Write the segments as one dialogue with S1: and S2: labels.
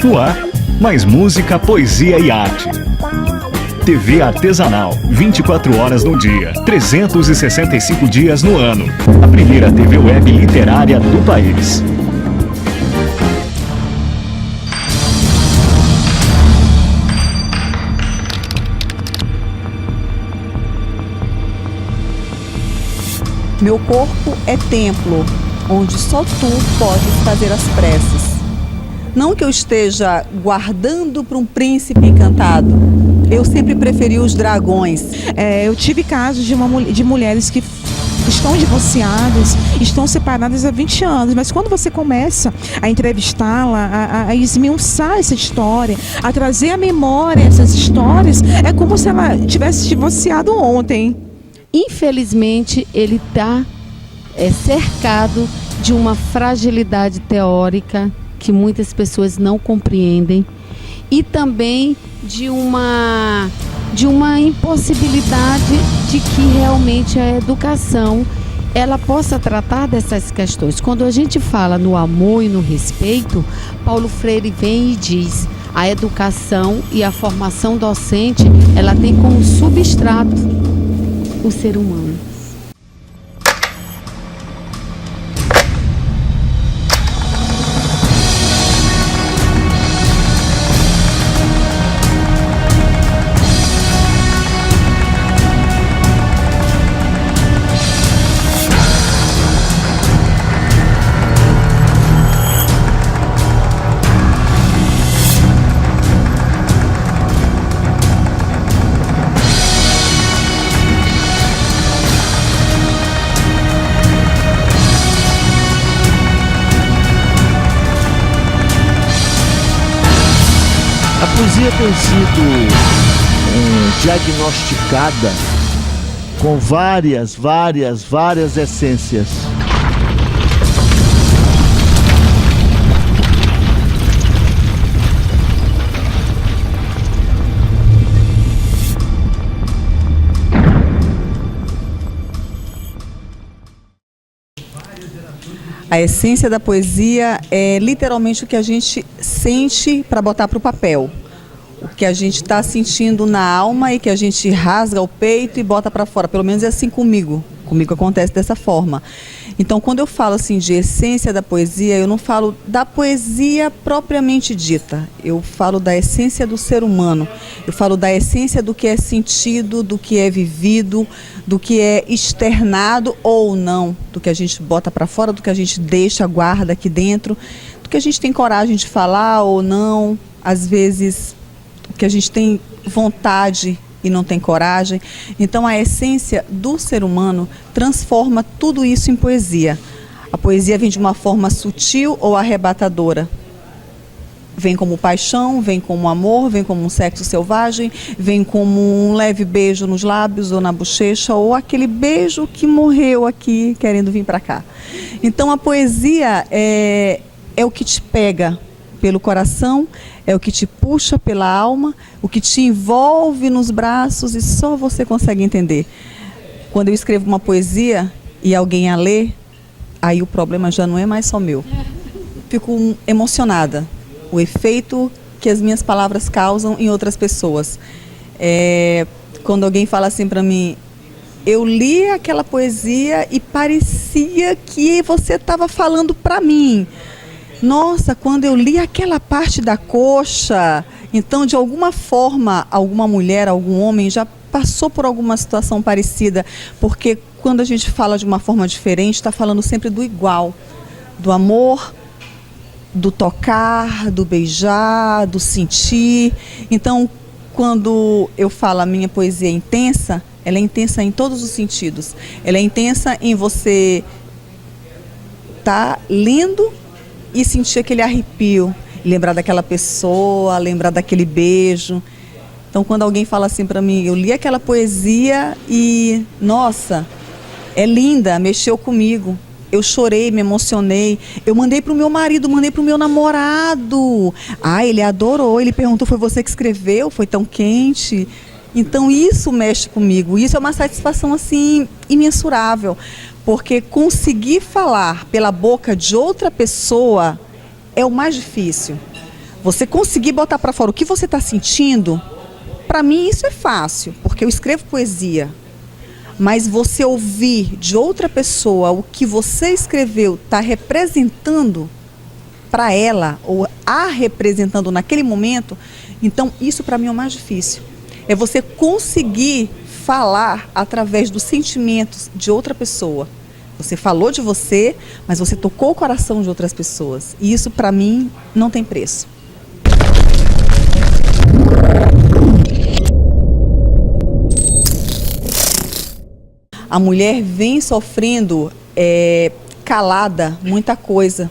S1: No ar, mais música, poesia e arte. TV artesanal, 24 horas no dia, 365 dias no ano. A primeira TV web literária do país.
S2: Meu corpo é templo, onde só tu podes fazer as preces. Não que eu esteja guardando para um príncipe encantado. Eu sempre preferi os dragões.
S3: Eu tive casos de mulheres que estão divorciadas, estão separadas há 20 anos, mas quando você começa a entrevistá-la, a esmiuçar essa história, a trazer à memória essas histórias, é como se ela tivesse divorciado ontem.
S4: Infelizmente, ele está cercado de uma fragilidade teórica que muitas pessoas não compreendem e também de uma impossibilidade de que realmente a educação ela possa tratar dessas questões. Quando a gente fala no amor e no respeito, Paulo Freire vem e diz: a educação e a formação docente, ela tem como substrato o ser humano.
S5: A poesia tem sido diagnosticada com várias essências.
S2: A essência da poesia é literalmente o que a gente sente para botar para o papel. O que a gente está sentindo na alma e que a gente rasga o peito e bota para fora. Pelo menos é assim comigo. Comigo acontece dessa forma. Então, quando eu falo assim de essência da poesia, eu não falo da poesia propriamente dita. Eu falo da essência do ser humano. Eu falo da essência do que é sentido, do que é vivido, do que é externado ou não, do que a gente bota para fora, do que a gente deixa, guarda aqui dentro, do que a gente tem coragem de falar ou não, às vezes do que a gente tem vontade e não tem coragem. Então a essência do ser humano transforma tudo isso em poesia. A poesia vem de uma forma sutil ou arrebatadora. Vem como paixão, vem como amor, vem como um sexo selvagem, vem como um leve beijo nos lábios ou na bochecha, ou aquele beijo que morreu aqui querendo vir para cá. Então a poesia é o que te pega pelo coração, é o que te puxa pela alma, o que te envolve nos braços e só você consegue entender. Quando eu escrevo uma poesia e alguém a lê, aí o problema já não é mais só meu. Fico emocionada. O efeito que as minhas palavras causam em outras pessoas. Quando alguém fala assim para mim, eu li aquela poesia e parecia que você estava falando para mim. Nossa, quando eu li aquela parte da coxa, então de alguma forma, alguma mulher, algum homem já passou por alguma situação parecida, porque quando a gente fala de uma forma diferente, está falando sempre do igual, do amor, do tocar, do beijar, do sentir. Então, quando eu falo a minha poesia é intensa, ela é intensa em todos os sentidos. Ela é intensa em você estar lendo e sentir aquele arrepio, lembrar daquela pessoa, lembrar daquele beijo. Então, quando alguém fala assim para mim, eu li aquela poesia e, nossa, é linda, mexeu comigo. Eu chorei, me emocionei. Eu mandei para o meu marido, mandei para o meu namorado. Ah, ele adorou, ele perguntou, foi você que escreveu? Foi tão quente? Então, isso mexe comigo. Isso é uma satisfação, assim, imensurável. Porque conseguir falar pela boca de outra pessoa é o mais difícil. Você conseguir botar para fora o que você está sentindo, para mim isso é fácil, porque eu escrevo poesia. Mas você ouvir de outra pessoa o que você escreveu está representando para ela, ou a representando naquele momento, então isso para mim é o mais difícil. É você conseguir falar através dos sentimentos de outra pessoa. Você falou de você, mas você tocou o coração de outras pessoas. E isso para mim não tem preço. A mulher vem sofrendo calada muita coisa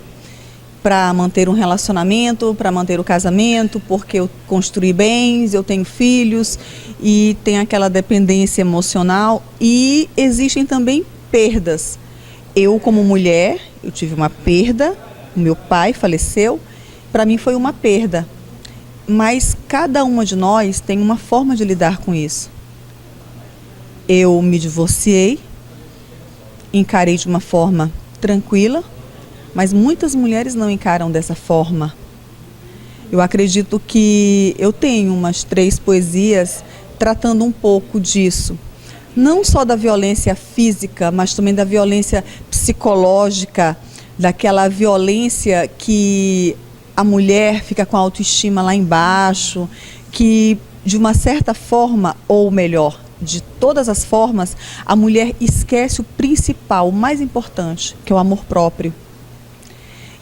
S2: para manter um relacionamento, para manter o casamento, porque eu construí bens, eu tenho filhos e tem aquela dependência emocional, e existem também perdas. Eu, como mulher, eu tive uma perda, o meu pai faleceu, para mim foi uma perda, mas cada uma de nós tem uma forma de lidar com isso. Eu me divorciei, encarei de uma forma tranquila, mas muitas mulheres não encaram dessa forma. Eu acredito que eu tenho umas 3 poesias tratando um pouco disso. Não só da violência física, mas também da violência psicológica, daquela violência que a mulher fica com a autoestima lá embaixo, que de uma certa forma, ou melhor, de todas as formas, a mulher esquece o principal, o mais importante, que é o amor próprio.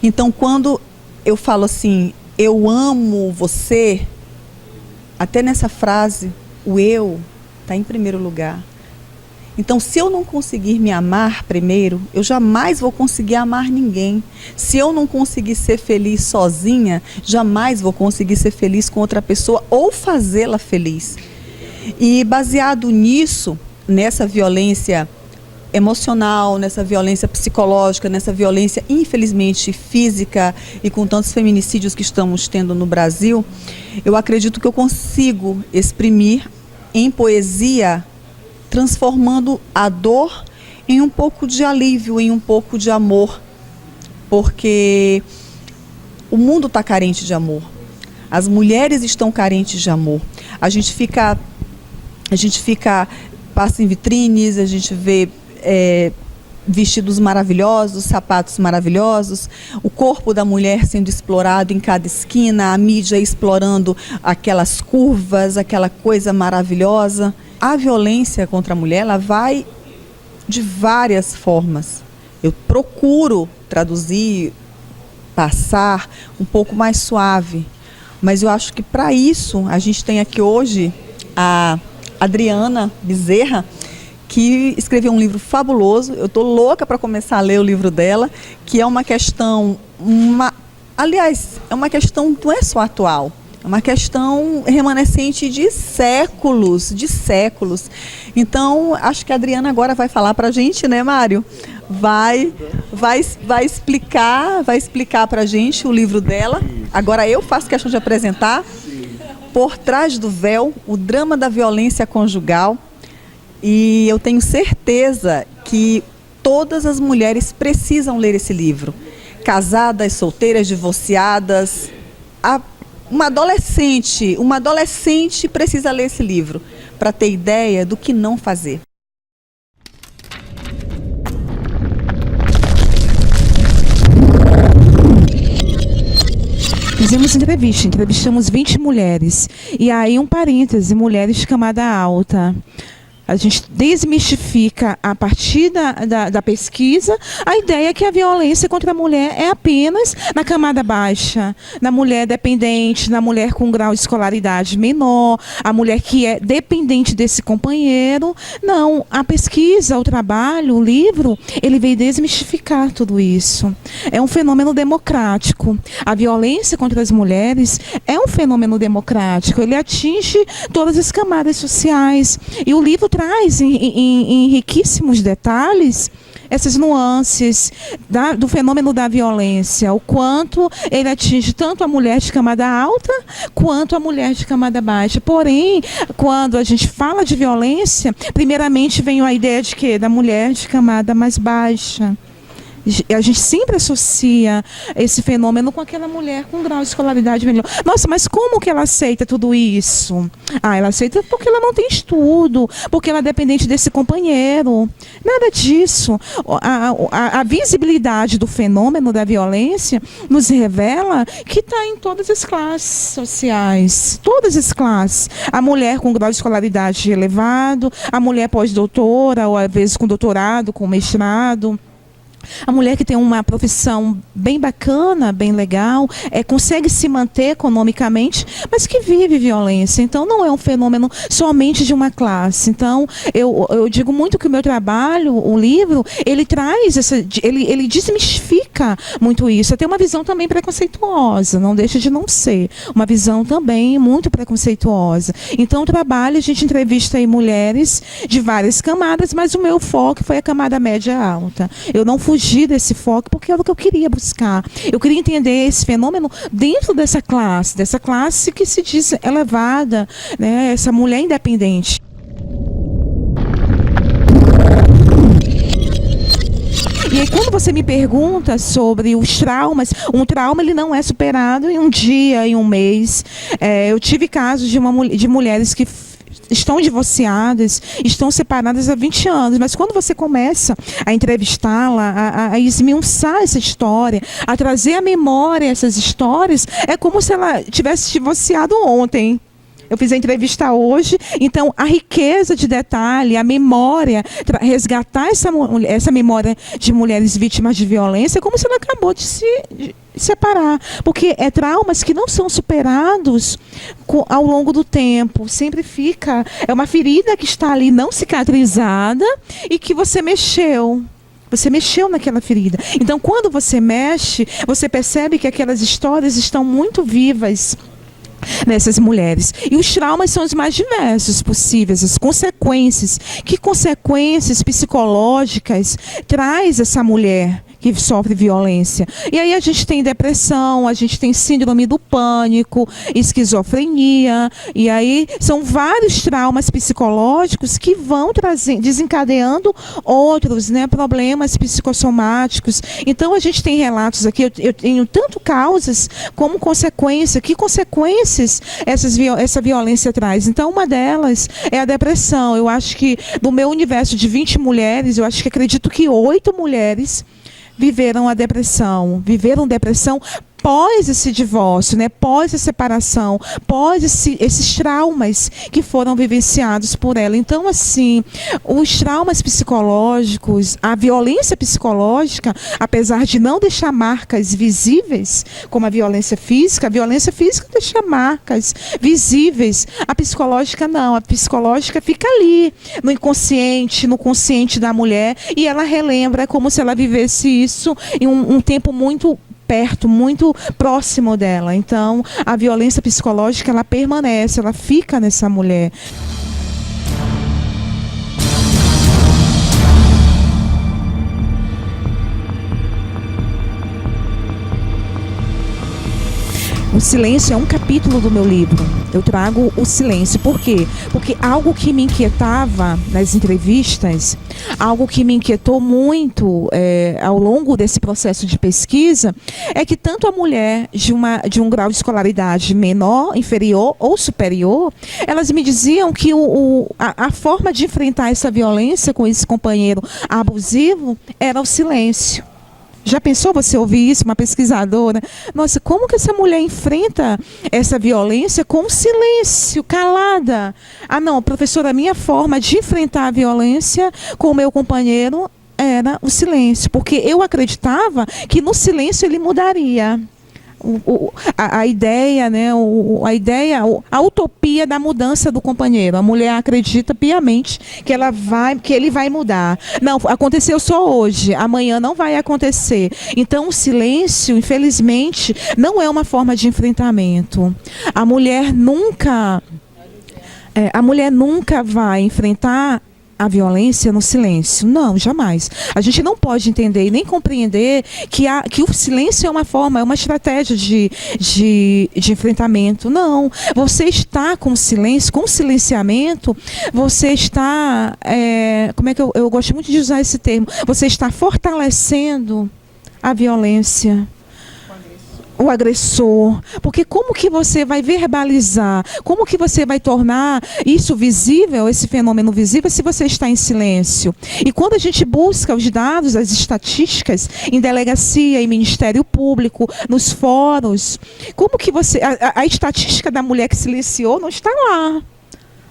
S2: Então, quando eu falo assim, eu amo você, até nessa frase, o eu está em primeiro lugar. Então, se eu não conseguir me amar primeiro, eu jamais vou conseguir amar ninguém. Se eu não conseguir ser feliz sozinha, jamais vou conseguir ser feliz com outra pessoa ou fazê-la feliz. E baseado nisso, nessa violência emocional, nessa violência psicológica, nessa violência, infelizmente, física, e com tantos feminicídios que estamos tendo no Brasil, eu acredito que eu consigo exprimir em poesia, transformando a dor em um pouco de alívio, em um pouco de amor, porque o mundo está carente de amor, as mulheres estão carentes de amor. A gente passa em vitrines, a gente vê vestidos maravilhosos, sapatos maravilhosos, o corpo da mulher sendo explorado em cada esquina, a mídia explorando aquelas curvas, aquela coisa maravilhosa. A violência contra a mulher, ela vai de várias formas. Eu procuro traduzir, passar um pouco mais suave, mas eu acho que para isso a gente tem aqui hoje a Adriana Bezerra, que escreveu um livro fabuloso. Eu estou louca para começar a ler o livro dela, que é uma questão, aliás, é uma questão não é só atual, é uma questão remanescente de séculos, Então, acho que a Adriana agora vai falar para a gente, né, Mário? Vai explicar para a gente o livro dela. Agora eu faço questão de apresentar. Por Trás do Véu, o drama da violência conjugal. E eu tenho certeza que todas as mulheres precisam ler esse livro. Casadas, solteiras, divorciadas, uma adolescente precisa ler esse livro para ter ideia do que não fazer.
S3: Fizemos entrevistamos 20 mulheres. E aí um parêntese, mulheres de camada alta. A gente desmistifica, a partir da pesquisa, a ideia que a violência contra a mulher é apenas na camada baixa, na mulher dependente, na mulher com grau de escolaridade menor, a mulher que é dependente desse companheiro. Não, a pesquisa, o trabalho, o livro, ele veio desmistificar tudo isso. É um fenômeno democrático. A violência contra as mulheres é um fenômeno democrático. Ele atinge todas as camadas sociais. E o livro traz em riquíssimos detalhes essas nuances do fenômeno da violência, o quanto ele atinge tanto a mulher de camada alta quanto a mulher de camada baixa. Porém, quando a gente fala de violência, primeiramente vem a ideia de quê? Da mulher de camada mais baixa. A gente sempre associa esse fenômeno com aquela mulher com grau de escolaridade melhor. Nossa, mas como que ela aceita tudo isso? Ela aceita porque ela não tem estudo, porque ela é dependente desse companheiro. Nada disso. A visibilidade do fenômeno da violência nos revela que está em todas as classes sociais. Todas as classes. A mulher com grau de escolaridade elevado, a mulher pós-doutora, ou às vezes com doutorado, com mestrado. A mulher que tem uma profissão bem bacana, bem legal, consegue se manter economicamente, mas que vive violência. Então, não é um fenômeno somente de uma classe. Então, eu digo muito que o meu trabalho, o livro, ele traz, ele desmistifica muito isso. Até uma visão também preconceituosa, não deixa de não ser. Uma visão também muito preconceituosa. Então, o trabalho, a gente entrevista aí mulheres de várias camadas, mas o meu foco foi a camada média alta. Eu não fugir desse foco, porque era o que eu queria buscar. Eu queria entender esse fenômeno dentro dessa classe que se diz elevada, né? Essa mulher independente. E aí, quando você me pergunta sobre os traumas, um trauma ele não é superado em um dia, em um mês. Eu tive casos de mulheres que estão divorciadas, estão separadas há 20 anos, mas quando você começa a entrevistá-la, a esmiuçar essa história, a trazer à memória essas histórias, é como se ela tivesse divorciado ontem. Eu fiz a entrevista hoje, então a riqueza de detalhe, a memória, resgatar essa memória de mulheres vítimas de violência é como se ela acabou de se separar, porque é traumas que não são superados ao longo do tempo, sempre fica, é uma ferida que está ali não cicatrizada e que você mexeu naquela ferida. Então, quando você mexe, você percebe que aquelas histórias estão muito vivas nessas mulheres. E os traumas são os mais diversos possíveis, as consequências. Que consequências psicológicas traz essa mulher que sofre violência? E aí a gente tem depressão, a gente tem síndrome do pânico, esquizofrenia, e aí são vários traumas psicológicos que vão desencadeando outros, né, problemas psicossomáticos. Então a gente tem relatos aqui, eu tenho tanto causas como consequência. Que consequências essa violência traz? Então uma delas é a depressão. Eu acho que do meu universo de 20 mulheres, eu acredito que 8 mulheres viveram depressão pós esse divórcio, né? Pós a separação, pós esses traumas que foram vivenciados por ela. Então, assim, os traumas psicológicos, a violência psicológica, apesar de não deixar marcas visíveis, como a violência física deixa marcas visíveis. A psicológica não, a psicológica fica ali, no inconsciente, no consciente da mulher, e ela relembra como se ela vivesse isso em um tempo muito perto, muito próximo dela. Então, a violência psicológica, ela permanece, ela fica nessa mulher. O silêncio é um capítulo do meu livro. Eu trago o silêncio. Por quê? Porque algo que me inquietava nas entrevistas, algo que me inquietou muito ao longo desse processo de pesquisa, é que tanto a mulher de um grau de escolaridade menor, inferior ou superior, elas me diziam que a forma de enfrentar essa violência com esse companheiro abusivo era o silêncio. Já pensou você ouvir isso, uma pesquisadora? Nossa, como que essa mulher enfrenta essa violência com silêncio, calada? Ah, não, professora, a minha forma de enfrentar a violência com o meu companheiro era o silêncio, porque eu acreditava que no silêncio ele mudaria. A ideia, né, a utopia da mudança do companheiro. A mulher acredita piamente que ele vai mudar. Não, aconteceu só hoje, amanhã não vai acontecer. Então o silêncio, infelizmente, não é uma forma de enfrentamento. A mulher nunca vai enfrentar a violência no silêncio. Não, jamais. A gente não pode entender e nem compreender que o silêncio é uma forma, é uma estratégia de enfrentamento. Não. Você está com silêncio, com silenciamento, você está, como é que eu gosto muito de usar esse termo, você está fortalecendo a violência. O agressor, porque como que você vai verbalizar, como que você vai tornar isso visível, esse fenômeno visível, se você está em silêncio? E quando a gente busca os dados, as estatísticas, em delegacia, em Ministério Público, nos fóruns, como que você, a estatística da mulher que silenciou não está lá.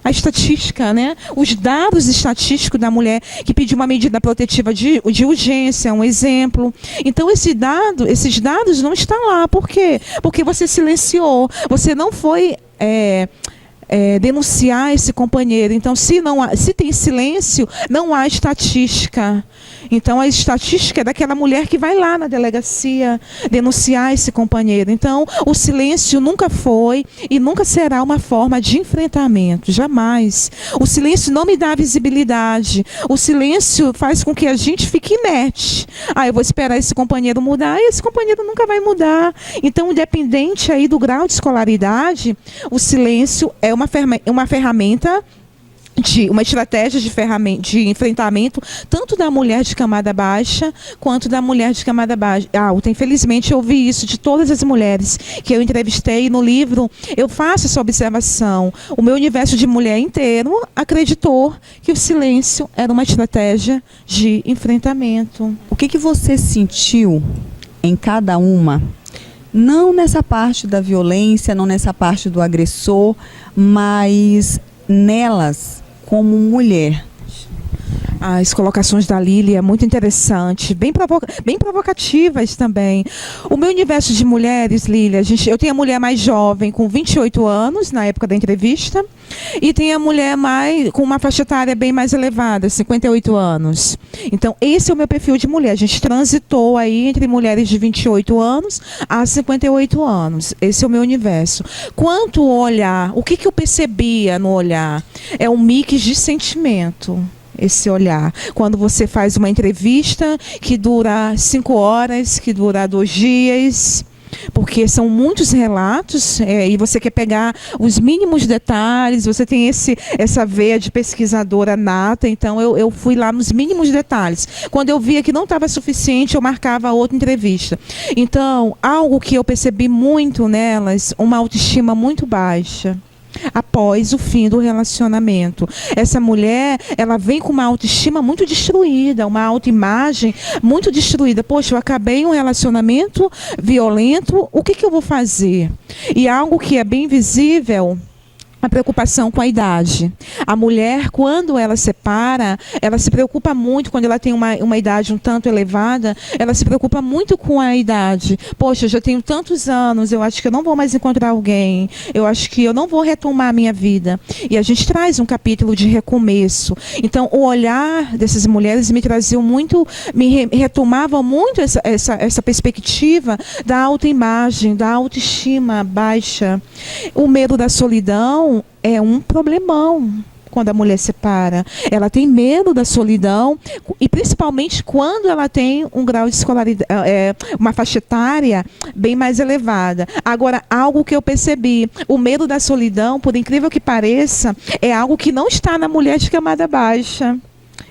S3: A estatística, né? Os dados estatísticos da mulher que pediu uma medida protetiva de urgência, um exemplo. Então, esses dados não estão lá. Por quê? Porque você silenciou. Você não foi denunciar esse companheiro. Então, se tem silêncio, não há estatística. Então, a estatística é daquela mulher que vai lá na delegacia denunciar esse companheiro. Então, o silêncio nunca foi e nunca será uma forma de enfrentamento, jamais. O silêncio não me dá visibilidade. O silêncio faz com que a gente fique inerte. Eu vou esperar esse companheiro mudar, e esse companheiro nunca vai mudar. Então, independente aí do grau de escolaridade, o silêncio é uma ferramenta, uma estratégia de enfrentamento tanto da mulher de camada baixa quanto da mulher de camada alta. Infelizmente, eu ouvi isso de todas as mulheres que eu entrevistei. No livro, eu faço essa observação. O meu universo de mulher inteiro acreditou que o silêncio era uma estratégia de enfrentamento.
S2: O que você sentiu em cada uma? Não nessa parte da violência, não nessa parte do agressor, mas nelas como mulher.
S3: As colocações da Lília é muito interessante, bem provocativas também. O meu universo de mulheres, Lília, eu tenho a mulher mais jovem, com 28 anos, na época da entrevista, e tenho a mulher com uma faixa etária bem mais elevada, 58 anos. Então, esse é o meu perfil de mulher. A gente transitou aí entre mulheres de 28 anos a 58 anos. Esse é o meu universo. Quanto ao olhar, o que eu percebia no olhar? É um mix de sentimento. Esse olhar. Quando você faz uma entrevista que dura 5 horas, que dura 2 dias, porque são muitos relatos, e você quer pegar os mínimos detalhes, você tem essa veia de pesquisadora nata, então eu fui lá nos mínimos detalhes. Quando eu via que não estava suficiente, eu marcava outra entrevista. Então, algo que eu percebi muito nelas, uma autoestima muito baixa. Após o fim do relacionamento. Essa mulher, ela vem com uma autoestima muito destruída, uma autoimagem muito destruída. Poxa, eu acabei um relacionamento violento, o que eu vou fazer? E algo que é bem visível, a preocupação com a idade. A mulher, quando ela separa, ela se preocupa muito, quando ela tem uma idade um tanto elevada, ela se preocupa muito com a idade. Poxa, eu já tenho tantos anos, eu acho que eu não vou mais encontrar alguém, eu acho que eu não vou retomar a minha vida. E a gente traz um capítulo de recomeço. Então, o olhar dessas mulheres me trazia muito, me retomava muito essa perspectiva da autoimagem, da autoestima baixa. O medo da solidão é um problemão quando a mulher separa. Ela tem medo da solidão, e principalmente quando ela tem um grau de escolaridade, uma faixa etária bem mais elevada. Agora, algo que eu percebi, o medo da solidão, por incrível que pareça, é algo que não está na mulher de camada baixa.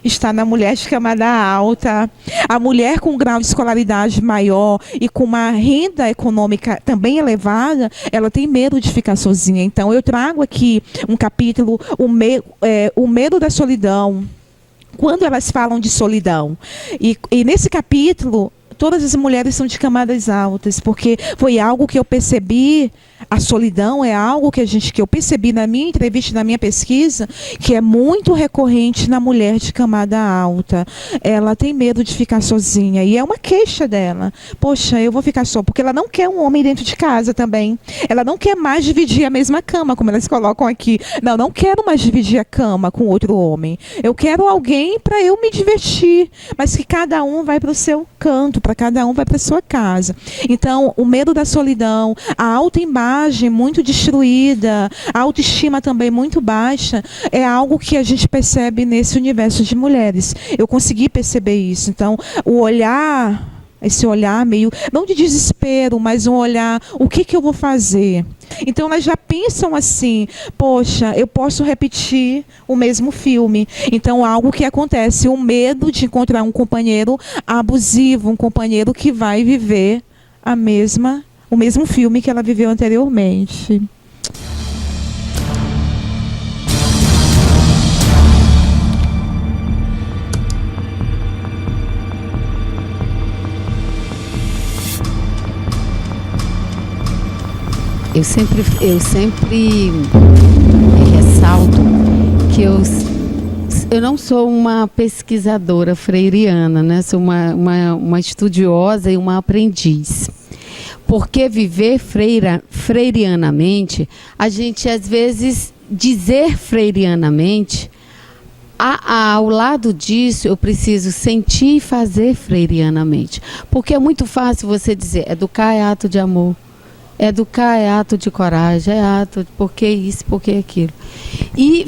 S3: Está na mulher de camada alta. A mulher com um grau de escolaridade maior e com uma renda econômica também elevada, ela tem medo de ficar sozinha. Então, eu trago aqui um capítulo, o medo da solidão. Quando elas falam de solidão. E nesse capítulo, todas as mulheres são de camadas altas, porque foi algo que eu percebi. A solidão é algo que eu percebi na minha entrevista, na minha pesquisa, que é muito recorrente na mulher de camada alta. Ela tem medo de ficar sozinha, e é uma queixa dela. Poxa, eu vou ficar só, porque ela não quer um homem dentro de casa também. Ela não quer mais dividir a mesma cama, como elas colocam aqui. Não quero mais dividir a cama com outro homem. Eu quero alguém para eu me divertir, mas que cada um vai para o seu canto, para cada um, vai para sua casa. Então, o medo da solidão, a autoimagem muito destruída, a autoestima também muito baixa, é algo que a gente percebe nesse universo de mulheres. Eu consegui perceber isso. Então, o olhar, esse olhar meio, não de desespero, mas um olhar, o que eu vou fazer? Então elas já pensam assim, poxa, eu posso repetir o mesmo filme. Então algo que acontece, o medo de encontrar um companheiro abusivo, um companheiro que vai viver o mesmo filme que ela viveu anteriormente.
S4: Eu sempre ressalto que eu não sou uma pesquisadora freiriana, né? Sou uma estudiosa e uma aprendiz. Porque viver freirianamente, a gente às vezes dizer freirianamente, ao lado disso eu preciso sentir e fazer freirianamente. Porque é muito fácil você dizer, educar é ato de amor. Educar é ato de coragem, é ato de por que isso, por que aquilo. E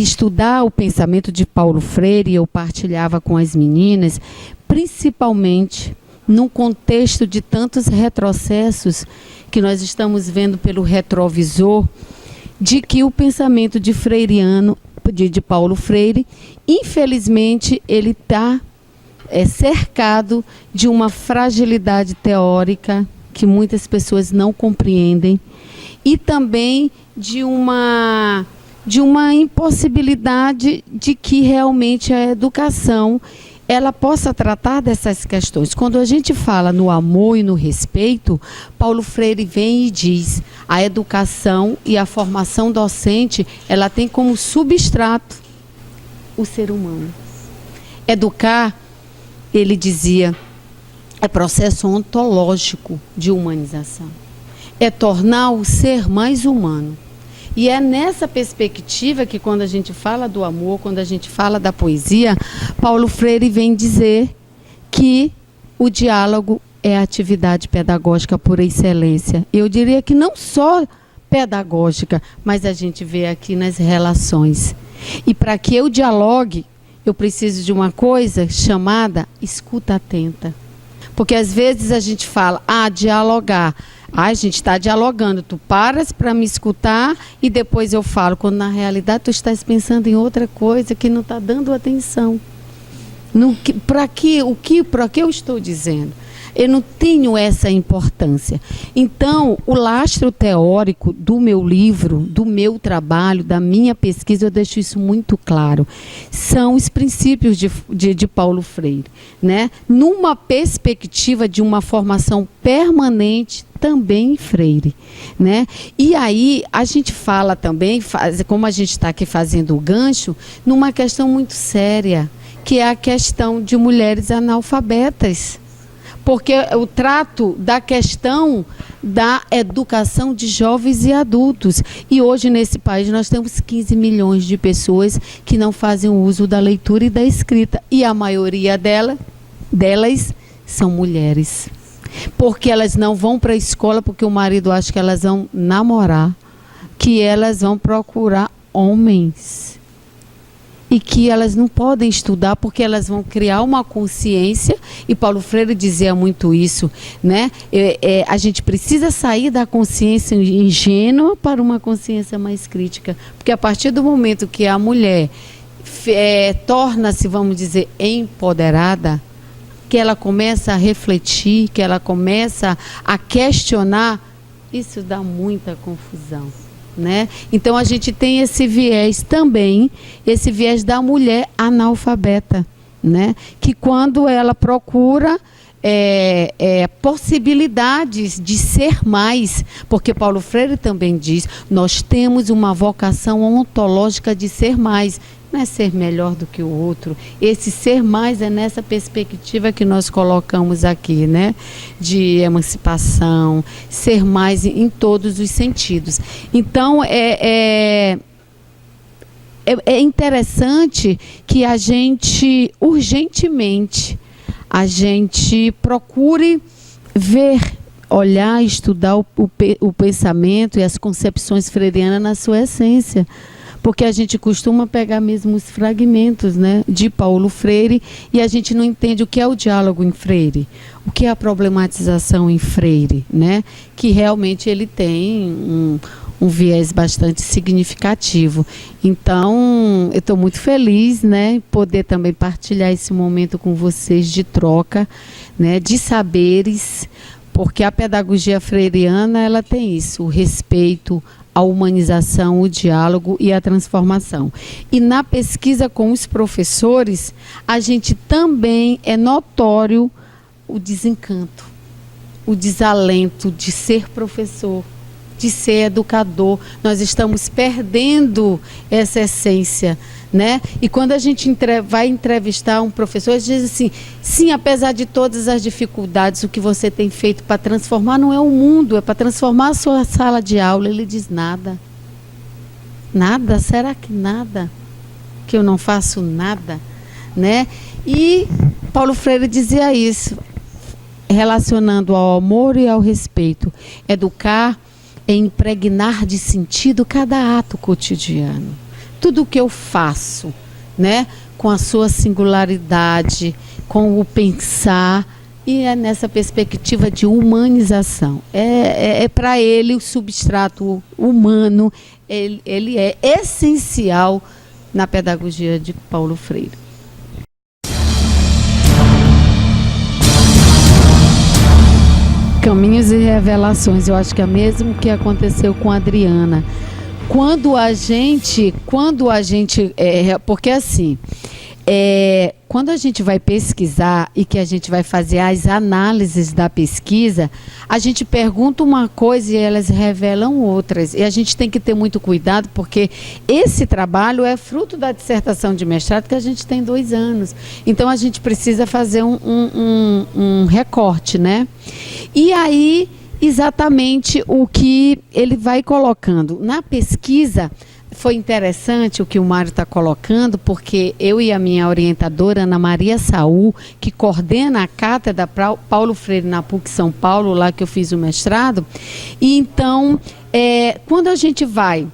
S4: estudar o pensamento de Paulo Freire, eu partilhava com as meninas, principalmente num contexto de tantos retrocessos que nós estamos vendo pelo retrovisor, de que o pensamento de Paulo Freire, infelizmente, ele está cercado de uma fragilidade teórica que muitas pessoas não compreendem, e também de uma impossibilidade de que realmente a educação ela possa tratar dessas questões. Quando a gente fala no amor e no respeito, Paulo Freire vem e diz, a educação e a formação docente, ela tem como substrato o ser humano. Educar, ele dizia, é processo ontológico de humanização. É tornar o ser mais humano. E é nessa perspectiva que, quando a gente fala do amor, quando a gente fala da poesia, Paulo Freire vem dizer que o diálogo é a atividade pedagógica por excelência. Eu diria que não só pedagógica, mas a gente vê aqui nas relações. E para que eu dialogue, eu preciso de uma coisa chamada escuta atenta. Porque às vezes a gente fala, dialogar. A gente está dialogando, tu paras para me escutar e depois eu falo, quando na realidade tu estás pensando em outra coisa que não está dando atenção. Para que eu estou dizendo? Eu não tenho essa importância. Então, o lastro teórico do meu livro, do meu trabalho, da minha pesquisa, eu deixo isso muito claro. São os princípios de Paulo Freire, né? Numa perspectiva de uma formação permanente também em Freire, né? E aí, a gente fala também, como a gente está aqui fazendo o gancho, numa questão muito séria, que é a questão de mulheres analfabetas. Porque o trato da questão da educação de jovens e adultos. E hoje, nesse país, nós temos 15 milhões de pessoas que não fazem uso da leitura e da escrita. E a maioria delas são mulheres. Porque elas não vão para a escola porque o marido acha que elas vão namorar, que elas vão procurar homens. E que elas não podem estudar porque elas vão criar uma consciência, e Paulo Freire dizia muito isso, né? A gente precisa sair da consciência ingênua para uma consciência mais crítica, porque a partir do momento que a mulher torna-se, vamos dizer, empoderada, que ela começa a refletir, que ela começa a questionar, isso dá muita confusão. Né? Então a gente tem esse viés também, esse viés da mulher analfabeta, né? Que quando ela procura possibilidades de ser mais, porque Paulo Freire também diz, nós temos uma vocação ontológica de ser mais, não é ser melhor do que o outro. Esse ser mais é nessa perspectiva que nós colocamos aqui, né? De emancipação, ser mais em todos os sentidos. Então, é interessante que a gente, urgentemente, a gente procure ver, olhar, estudar o pensamento e as concepções freirianas na sua essência. Porque a gente costuma pegar mesmo os fragmentos, né, de Paulo Freire e a gente não entende o que é o diálogo em Freire, o que é a problematização em Freire, né, que realmente ele tem um viés bastante significativo. Então, eu estou muito feliz, né, poder também partilhar esse momento com vocês de troca, né, de saberes, porque a pedagogia freiriana, ela tem isso, o respeito, a humanização, o diálogo e a transformação. E na pesquisa com os professores, a gente também é notório o desencanto, o desalento de ser professor, de ser educador. Nós estamos perdendo essa essência, né? E quando a gente vai entrevistar um professor, ele diz assim, sim, apesar de todas as dificuldades, o que você tem feito para transformar não é o mundo, é para transformar a sua sala de aula. Ele diz, nada. Nada? Será que nada? Que eu não faço nada? Né? E Paulo Freire dizia isso, relacionando ao amor e ao respeito. Educar é impregnar de sentido cada ato cotidiano. Tudo o que eu faço, né, com a sua singularidade, com o pensar, e é nessa perspectiva de humanização. É para ele o substrato humano, ele é essencial na pedagogia de Paulo Freire. Caminhos e revelações, eu acho que é o mesmo que aconteceu com a Adriana. Quando a gente porque assim, quando a gente vai pesquisar e que a gente vai fazer as análises da pesquisa, a gente pergunta uma coisa e elas revelam outras. E a gente tem que ter muito cuidado, porque esse trabalho é fruto da dissertação de mestrado que a gente tem 2 anos. Então, a gente precisa fazer um recorte, né? E aí, exatamente o que ele vai colocando. Na pesquisa, foi interessante o que o Mário está colocando, porque eu e a minha orientadora, Ana Maria Saul, que coordena a cátedra Paulo Freire na PUC São Paulo, lá que eu fiz o mestrado, e então, quando a gente vai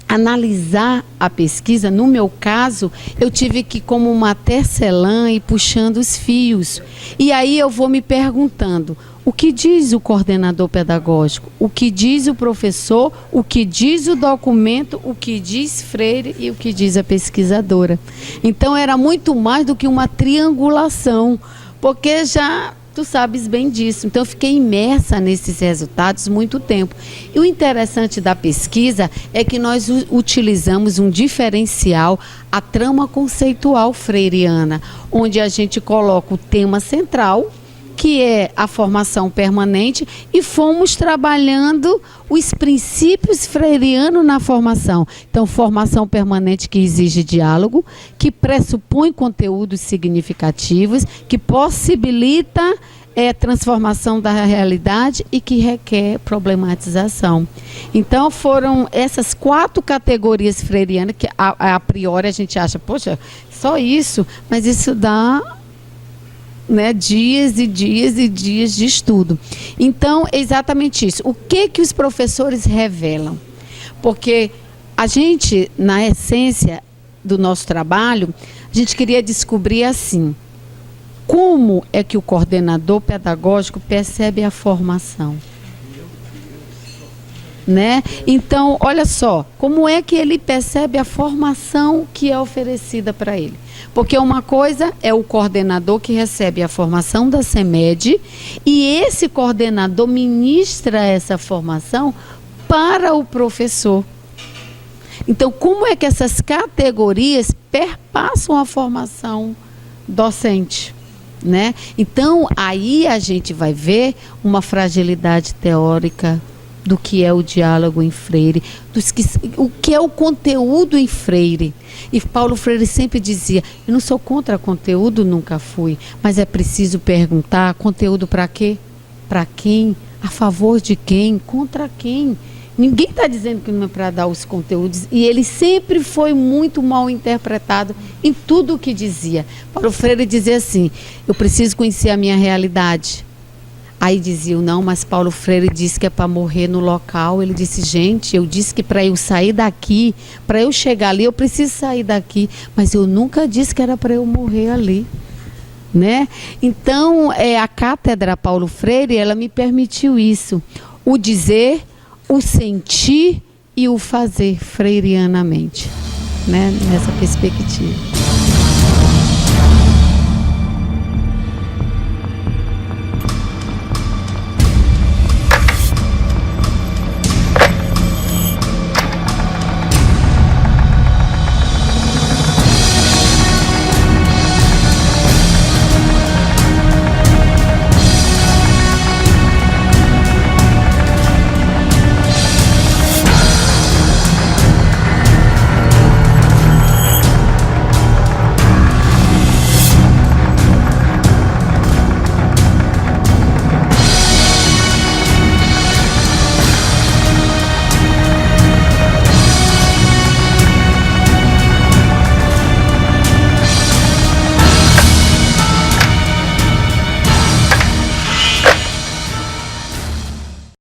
S4: analisar a pesquisa, no meu caso, eu tive que, como uma tecelã, ir puxando os fios. E aí eu vou me perguntando, o que diz o coordenador pedagógico? O que diz o professor? O que diz o documento? O que diz Freire e o que diz a pesquisadora? Então, era muito mais do que uma triangulação, porque já tu sabes bem disso. Então, eu fiquei imersa nesses resultados muito tempo. E o interessante da pesquisa é que nós utilizamos um diferencial, a trama conceitual freiriana, onde a gente coloca o tema central, que é a formação permanente, e fomos trabalhando os princípios freirianos na formação. Então, formação permanente que exige diálogo, que pressupõe conteúdos significativos, que possibilita transformação da realidade e que requer problematização. Então, foram essas 4 categorias freirianas que, a priori, a gente acha, poxa, só isso, mas isso dá, né, dias e dias e dias de estudo. Então, é exatamente isso. O que os professores revelam? Porque a gente, na essência do nosso trabalho, a gente queria descobrir assim, como é que o coordenador pedagógico percebe a formação? Né? Então, olha só, como é que ele percebe a formação que é oferecida para ele? Porque uma coisa é o coordenador que recebe a formação da CEMED e esse coordenador ministra essa formação para o professor. Então, como é que essas categorias perpassam a formação docente? Né? Então, aí a gente vai ver uma fragilidade teórica do que é o diálogo em Freire, o que é o conteúdo em Freire. E Paulo Freire sempre dizia, eu não sou contra conteúdo, nunca fui, mas é preciso perguntar, conteúdo para quê? Para quem? A favor de quem? Contra quem? Ninguém está dizendo que não é para dar os conteúdos, e ele sempre foi muito mal interpretado em tudo o que dizia. Paulo Freire dizia assim: eu preciso conhecer a minha realidade. Aí diziam, não, mas Paulo Freire disse que é para morrer no local. Ele disse, gente, eu disse que para eu sair daqui, para eu chegar ali, eu preciso sair daqui, mas eu nunca disse que era para eu morrer ali. Né? Então, a cátedra Paulo Freire, ela me permitiu isso, o dizer, o sentir e o fazer freirianamente, né? Nessa perspectiva.